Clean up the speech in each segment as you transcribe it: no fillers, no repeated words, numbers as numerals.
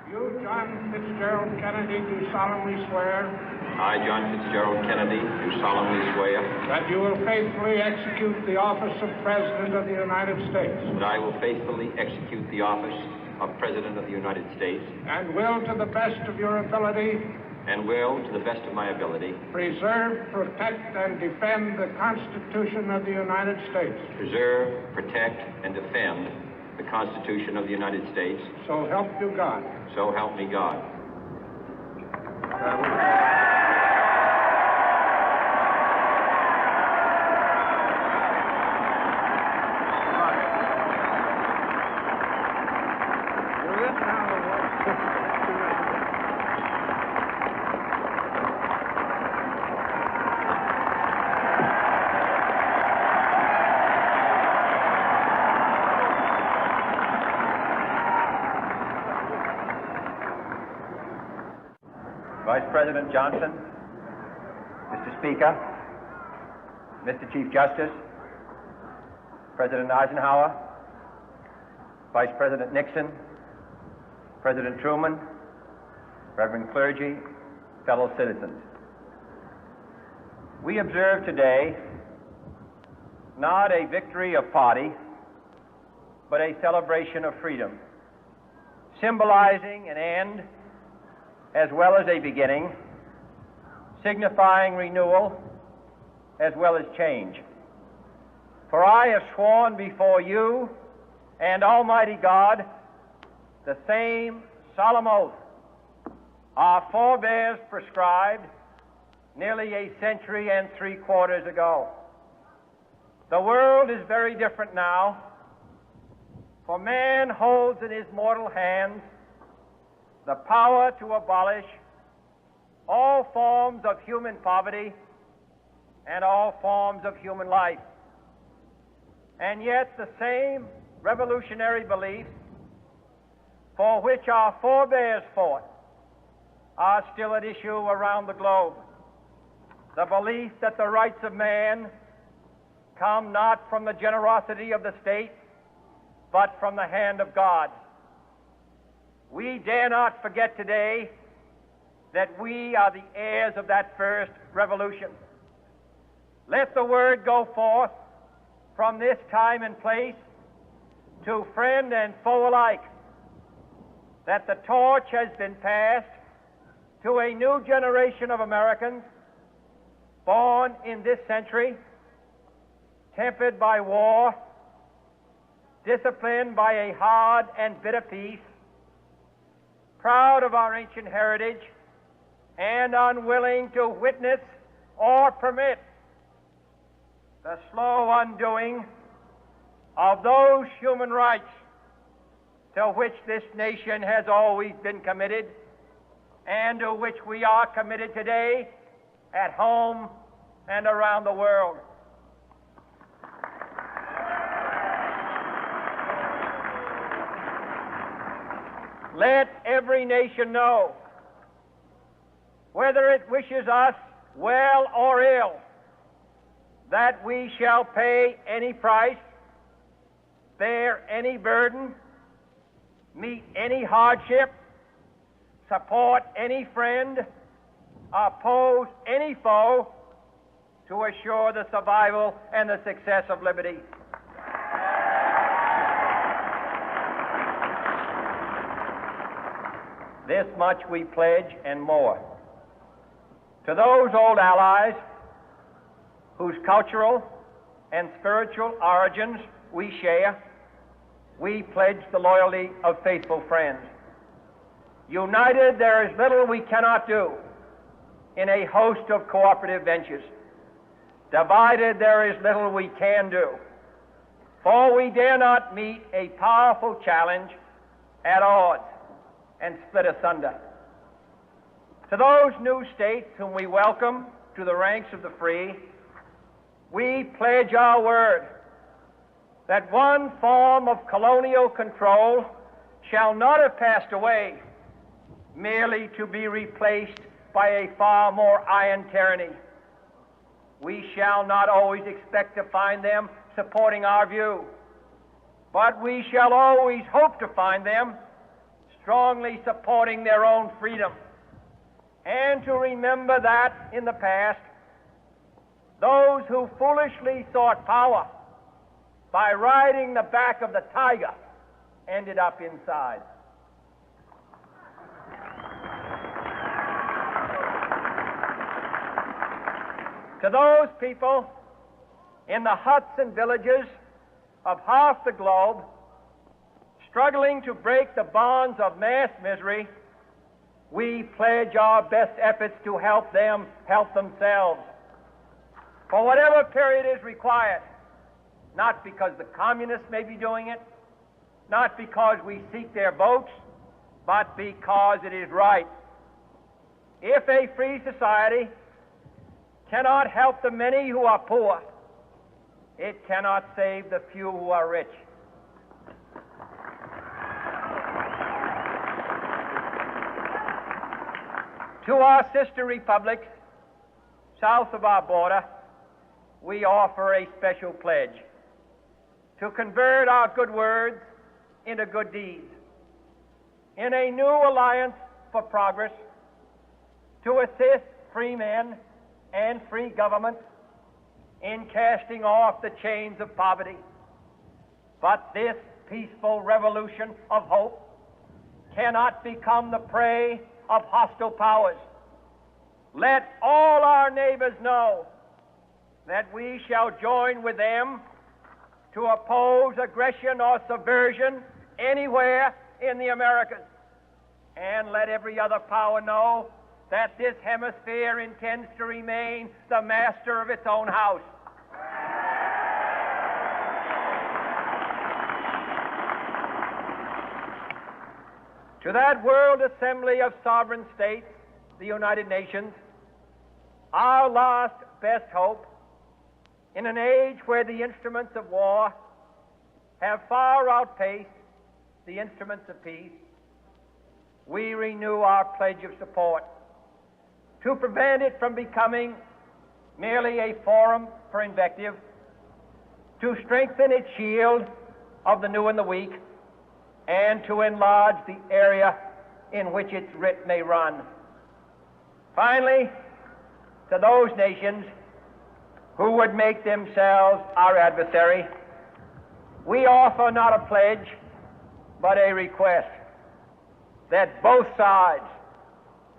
You, John Fitzgerald Kennedy, do solemnly swear I, John Fitzgerald Kennedy, do solemnly swear that you will faithfully execute the office of President of the United States that I will faithfully execute the office of President of the United States and will, to the best of your ability, and will, to the best of my ability, preserve, protect, and defend the Constitution of the United States. preserve, protect, and defend the Constitution of the United States. So help you God. So help me God. Vice President Johnson, Mr. Speaker, Mr. Chief Justice, President Eisenhower, Vice President Nixon, President Truman, Reverend clergy, fellow citizens. We observe today not a victory of party, but a celebration of freedom, symbolizing an end as well as a beginning, signifying renewal as well as change. For I have sworn before you and Almighty God the same solemn oath our forebears prescribed nearly a century and 3/4 ago. The world is very different now, for man holds in his mortal hands the power to abolish all forms of human poverty and all forms of human life. And yet the same revolutionary beliefs for which our forebears fought are still at issue around the globe. The belief that the rights of man come not from the generosity of the state, but from the hand of God. We dare not forget today that we are the heirs of that first revolution. Let the word go forth from this time and place to friend and foe alike that the torch has been passed to a new generation of Americans born in this century, tempered by war, disciplined by a hard and bitter peace, proud of our ancient heritage, and unwilling to witness or permit the slow undoing of those human rights to which this nation has always been committed and to which we are committed today at home and around the world. Let every nation know, whether it wishes us well or ill, that we shall pay any price, bear any burden, meet any hardship, support any friend, oppose any foe to assure the survival and the success of liberty. This much we pledge and more. To those old allies whose cultural and spiritual origins we share, we pledge the loyalty of faithful friends. United, there is little we cannot do in a host of cooperative ventures. Divided, there is little we can do, for we dare not meet a powerful challenge at odds and split asunder. To those new states whom we welcome to the ranks of the free, we pledge our word that one form of colonial control shall not have passed away, merely to be replaced by a far more iron tyranny. We shall not always expect to find them supporting our view, but we shall always hope to find them strongly supporting their own freedom, and to remember that in the past, those who foolishly sought power by riding the back of the tiger ended up inside. To those people in the huts and villages of half the globe struggling to break the bonds of mass misery, we pledge our best efforts to help them help themselves for whatever period is required, not because the communists may be doing it, not because we seek their votes, but because it is right. If a free society cannot help the many who are poor, it cannot save the few who are rich. To our sister republics south of our border, we offer a special pledge to convert our good words into good deeds, in a new alliance for progress, to assist free men and free governments in casting off the chains of poverty. But this peaceful revolution of hope cannot become the prey of hostile powers. Let all our neighbors know that we shall join with them to oppose aggression or subversion anywhere in the Americas. And let every other power know that this hemisphere intends to remain the master of its own house. To that World Assembly of Sovereign States, the United Nations, our last best hope, in an age where the instruments of war have far outpaced the instruments of peace, we renew our pledge of support to prevent it from becoming merely a forum for invective, to strengthen its shield of the new and the weak, and to enlarge the area in which its writ may run. Finally, to those nations who would make themselves our adversary, we offer not a pledge, but a request that both sides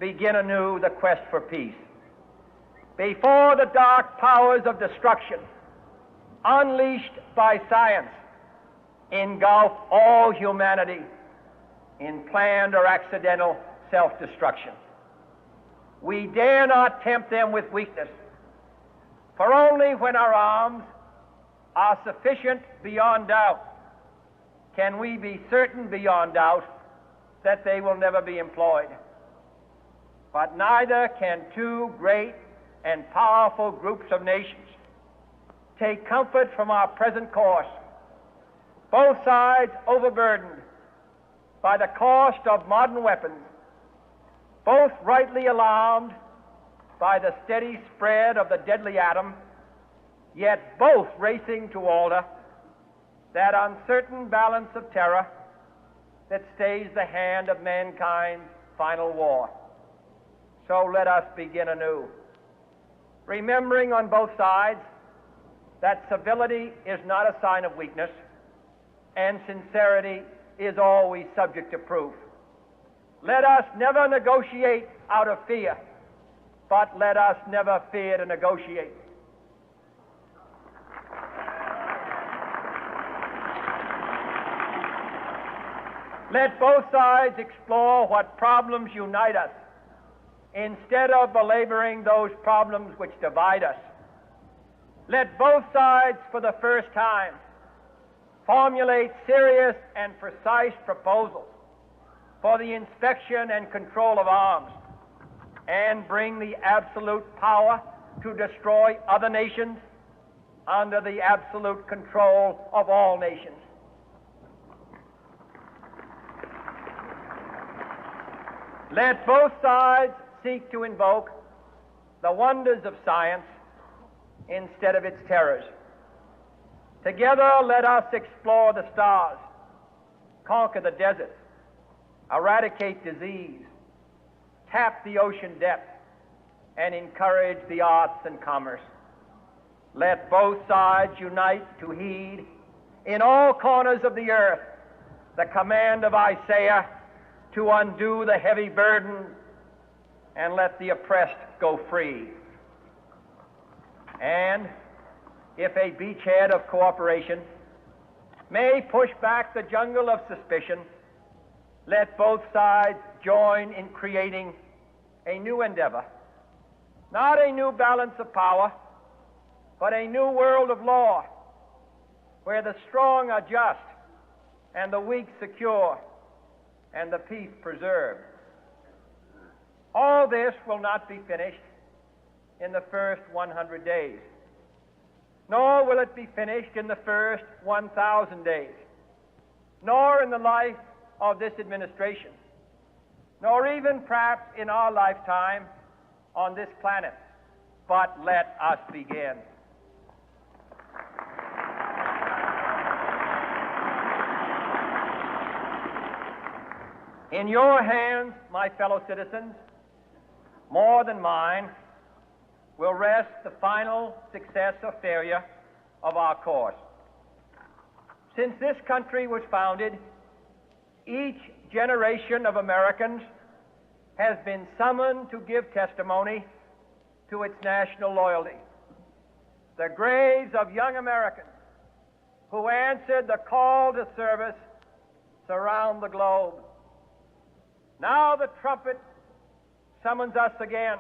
begin anew the quest for peace. Before the dark powers of destruction, unleashed by science, engulf all humanity in planned or accidental self-destruction, we dare not tempt them with weakness, for only when our arms are sufficient beyond doubt can we be certain beyond doubt that they will never be employed. But neither can two great and powerful groups of nations take comfort from our present course, both sides overburdened by the cost of modern weapons, both rightly alarmed by the steady spread of the deadly atom, yet both racing to alter that uncertain balance of terror that stays the hand of mankind's final war. So let us begin anew, remembering on both sides that civility is not a sign of weakness, and sincerity is always subject to proof. Let us never negotiate out of fear, but let us never fear to negotiate. Let both sides explore what problems unite us, instead of belaboring those problems which divide us. Let both sides, for the first time, formulate serious and precise proposals for the inspection and control of arms, and bring the absolute power to destroy other nations under the absolute control of all nations. Let both sides seek to invoke the wonders of science instead of its terrors. Together, let us explore the stars, conquer the deserts, eradicate disease, tap the ocean depth, and encourage the arts and commerce. Let both sides unite to heed in all corners of the earth the command of Isaiah to undo the heavy burden and let the oppressed go free. And if a beachhead of cooperation may push back the jungle of suspicion, let both sides join in creating a new endeavor, not a new balance of power, but a new world of law, where the strong are just and the weak secure and the peace preserved. All this will not be finished in the first 100 days, nor will it be finished in the first 1,000 days, nor in the life of this administration, nor even perhaps in our lifetime on this planet. But let us begin. In your hands, my fellow citizens, more than mine, will rest the final success or failure of our course. Since this country was founded, each generation of Americans has been summoned to give testimony to its national loyalty. The graves of young Americans who answered the call to service surround the globe. Now the trumpet summons us again,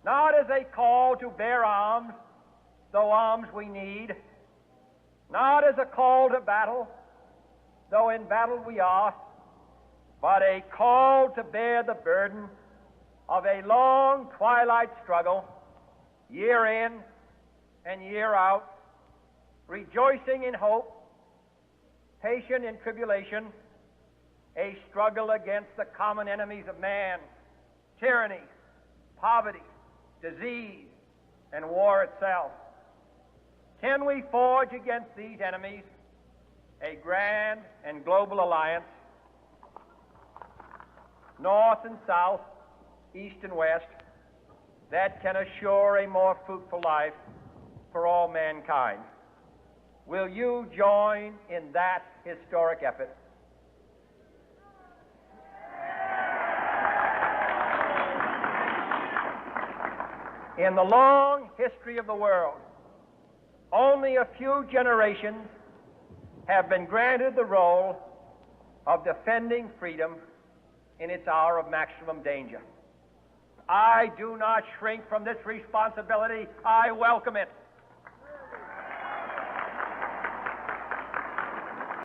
not as a call to bear arms, though arms we need, not as a call to battle, though in battle we are, but a call to bear the burden of a long twilight struggle, year in and year out, rejoicing in hope, patient in tribulation, a struggle against the common enemies of man, tyranny, poverty, disease, and war itself. Can we forge against these enemies a grand and global alliance, north and south, east and west, that can assure a more fruitful life for all mankind? Will you join in that historic effort? In the long history of the world, only a few generations have been granted the role of defending freedom in its hour of maximum danger. I do not shrink from this responsibility. I welcome it.